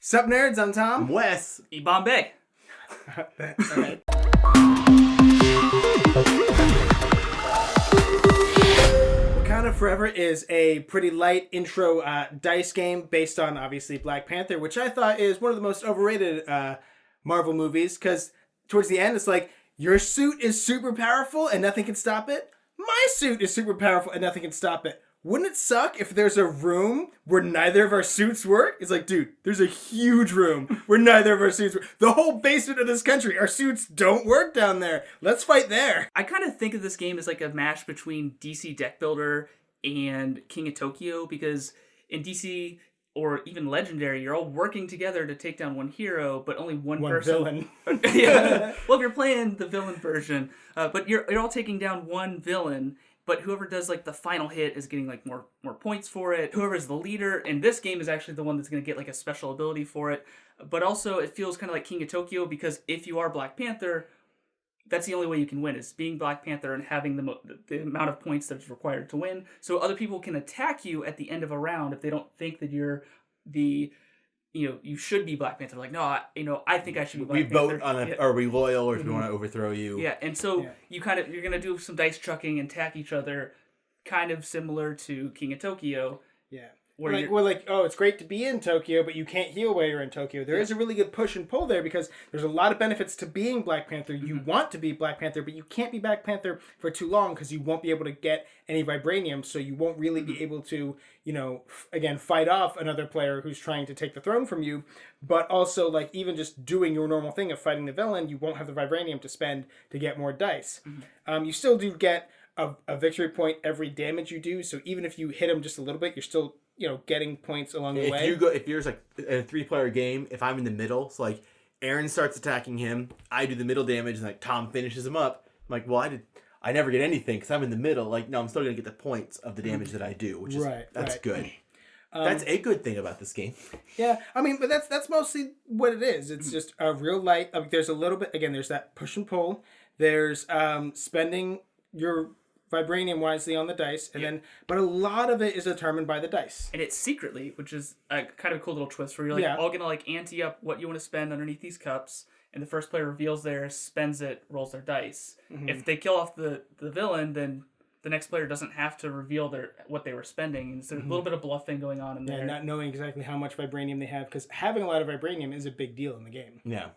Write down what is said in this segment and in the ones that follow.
Sup, nerds? I'm I'm Tom. Wes. E-Bombay. All right. Wakanda Forever is a pretty light intro dice game based on, obviously, Black Panther, which I thought is one of the most overrated Marvel movies, because towards the end, it's like, your suit is super powerful and nothing can stop it. My suit is super powerful and nothing can stop it. Wouldn't it suck if there's a room where neither of our suits work? It's like, dude, there's a huge room where neither of our suits work. The whole basement of this country, our suits don't work down there. Let's fight there. I kind of think of this game as like a mash between DC Deck Builder and King of Tokyo, because in DC or even Legendary, you're all working together to take down one hero, but only one person. Villain. Yeah. Well, if you're playing the villain version, but you're all taking down one villain. But whoever does like the final hit is getting like more points for it. Whoever's the leader in this game is actually the one that's going to get like a special ability for it. But also it feels kind of like King of Tokyo, because if you are Black Panther, that's the only way you can win, is being Black Panther and having the amount of points that's required to win. So other people can attack you at the end of a round if they don't think that you're you should be Black Panther. Like, no, I think I should be Black Panther. We vote on it. Are we loyal, or if we want to overthrow you? Yeah, and so you're gonna do some dice chucking and attack each other, kind of similar to King of Tokyo. Yeah. We're like, oh, it's great to be in Tokyo, but you can't heal while you're in Tokyo. There is a really good push and pull there, because there's a lot of benefits to being Black Panther. You want to be Black Panther, but you can't be Black Panther for too long, because you won't be able to get any vibranium, so you won't really be able to, again, fight off another player who's trying to take the throne from you. But also, like, even just doing your normal thing of fighting the villain, you won't have the vibranium to spend to get more dice. You still do get a victory point every damage you do, so even if you hit him just a little bit, you're still getting points along the way. If you're like in a 3-player game, if I'm in the middle, so like Aaron starts attacking him, I do the middle damage, and like Tom finishes him up. I'm like, well, I never get anything because I'm in the middle. Like, no, I'm still gonna get the points of the damage that I do, which is that's good. That's a good thing about this game. Yeah, I mean, but that's mostly what it is. It's just a real light. There's a little bit, again, there's that push and pull. There's spending your vibranium wisely on the dice, and but a lot of it is determined by the dice. And it's secretly, which is a kind of a cool little twist, where you're all gonna like ante up what you want to spend underneath these cups, and the first player reveals theirs, spends it, rolls their dice. If they kill off the villain, then the next player doesn't have to reveal what they were spending. And so there's a little bit of bluffing going on in there. Yeah, not knowing exactly how much vibranium they have, because having a lot of vibranium is a big deal in the game. Yeah.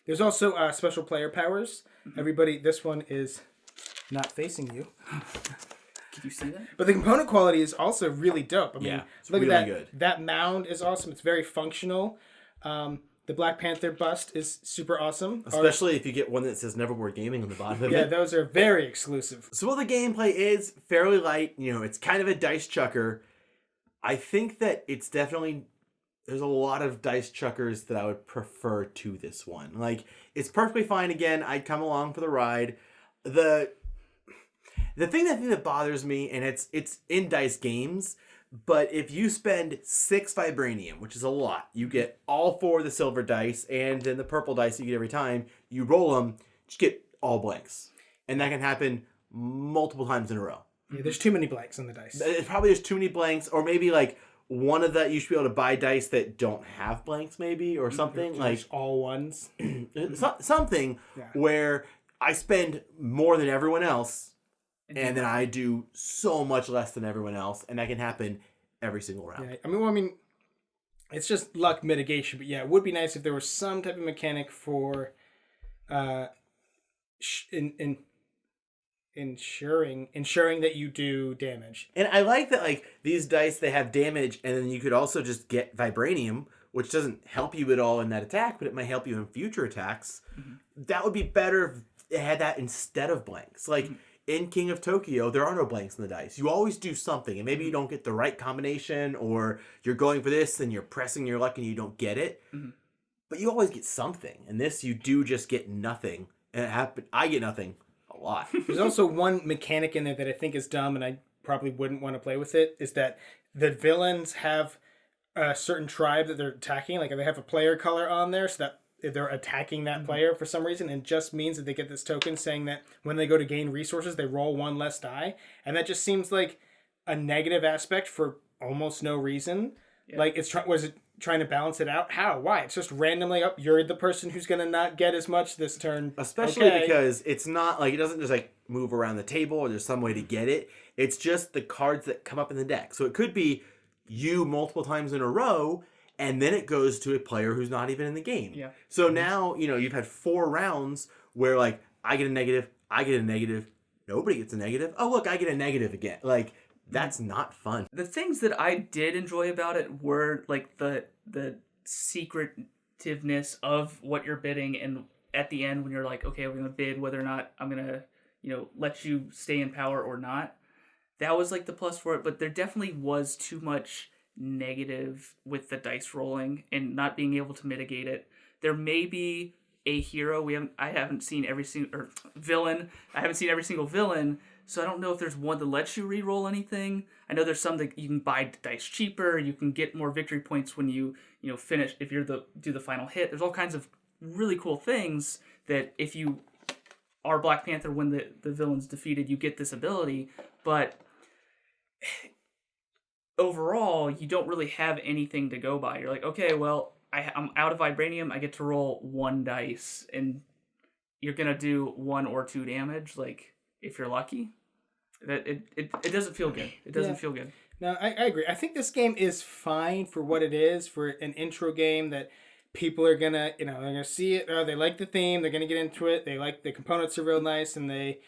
There's also special player powers. Everybody, this one is not facing you. Can you see that? But the component quality is also really dope. I mean, it's look really at that. good. That mound is awesome. It's very functional. The Black Panther bust is super awesome. Especially if you get one that says Nevermore Gaming on the bottom of it. Yeah, those are very exclusive. So while the gameplay is fairly light, it's kind of a dice chucker, I think that it's definitely... There's a lot of dice chuckers that I would prefer to this one. Like, it's perfectly fine. Again, I'd come along for the ride. The thing that bothers me, and it's in dice games, but if you spend 6 vibranium, which is a lot, you get all 4 of the silver dice, and then the purple dice you get every time, you roll them, just get all blanks. And that can happen multiple times in a row. Yeah, there's too many blanks on the dice. There's too many blanks, or maybe like one of that you should be able to buy dice that don't have blanks, maybe, or something. Like all ones. Something where I spend more than everyone else, and then I do so much less than everyone else, and that can happen every single round. Yeah, I mean, it's just luck mitigation, but yeah, it would be nice if there was some type of mechanic for ensuring that you do damage. And I like that, like, these dice, they have damage, and then you could also just get vibranium, which doesn't help you at all in that attack, but it might help you in future attacks. That would be better if it had that instead of blanks. Like, in King of Tokyo, there are no blanks in the dice. You always do something, and maybe you don't get the right combination, or you're going for this, and you're pressing your luck, and you don't get it. But you always get something. In this, you do just get nothing. And I get nothing a lot. There's also one mechanic in there that I think is dumb, and I probably wouldn't want to play with it, is that the villains have a certain tribe that they're attacking. Like, they have a player color on there, so that they're attacking that player for some reason, and just means that they get this token saying that when they go to gain resources, they roll 1 less die. And that just seems like a negative aspect for almost no reason. Yeah. Like, trying to balance it out. How? Why? It's just randomly up. You're the person who's going to not get as much this turn. Especially Okay. because it's not like it doesn't just like move around the table or there's some way to get it. It's just the cards that come up in the deck. So it could be you multiple times in a row, and then it goes to a player who's not even in the game. Yeah. So now, you've had 4 rounds where like I get a negative, nobody gets a negative. Oh, look, I get a negative again. Like, that's not fun. The things that I did enjoy about it were like the secretiveness of what you're bidding, and at the end when you're like, okay, we're gonna bid whether or not I'm gonna, let you stay in power or not. That was like the plus for it, but there definitely was too much negative with the dice rolling and not being able to mitigate it. There may be a hero I haven't seen every single villain. I haven't seen every single villain. So I don't know if there's one that lets you re-roll anything. I know there's some that you can buy dice cheaper. You can get more victory points when you finish, if you're do the final hit. There's all kinds of really cool things that if you are Black Panther when the villain's defeated, you get this ability. But overall, you don't really have anything to go by. You're like, okay, well, I'm out of vibranium. I get to roll 1 dice, and you're gonna do 1 or 2 damage. Like, if you're lucky. That it doesn't feel good. It doesn't feel good. No, I agree. I think this game is fine for what it is, for an intro game that people are gonna, they're gonna see it. They like the theme. They're gonna get into it. They like the components are real nice, and they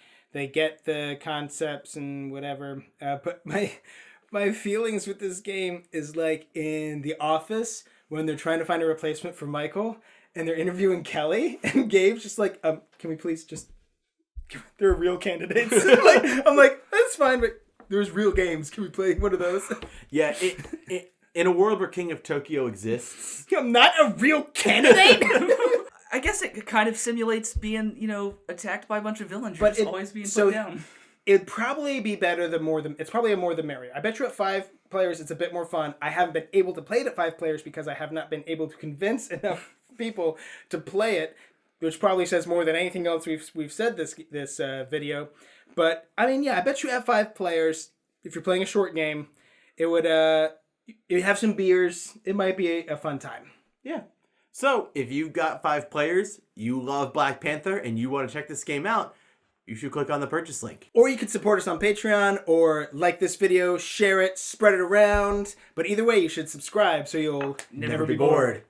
get the concepts and whatever. But my feelings with this game is like in The Office when they're trying to find a replacement for Michael, and they're interviewing Kelly, and Gabe's just like, can we please just. They're real candidates. I'm like, that's fine, but there's real games. Can we play one of those? Yeah, in a world where King of Tokyo exists... I'm not a real candidate! I guess it kind of simulates being, attacked by a bunch of villains. You're just always being put down. It'd probably be better it's probably a more the merrier. I bet you at 5 players it's a bit more fun. I haven't been able to play it at 5 players because I have not been able to convince enough people to play it, which probably says more than anything else we've said this video. But I mean, yeah, I bet you have 5 players. If you're playing a short game, it would you have some beers. It might be a fun time. Yeah. So if you've got 5 players, you love Black Panther, and you want to check this game out, you should click on the purchase link. Or you could support us on Patreon, or like this video, share it, spread it around. But either way, you should subscribe so you'll never be bored.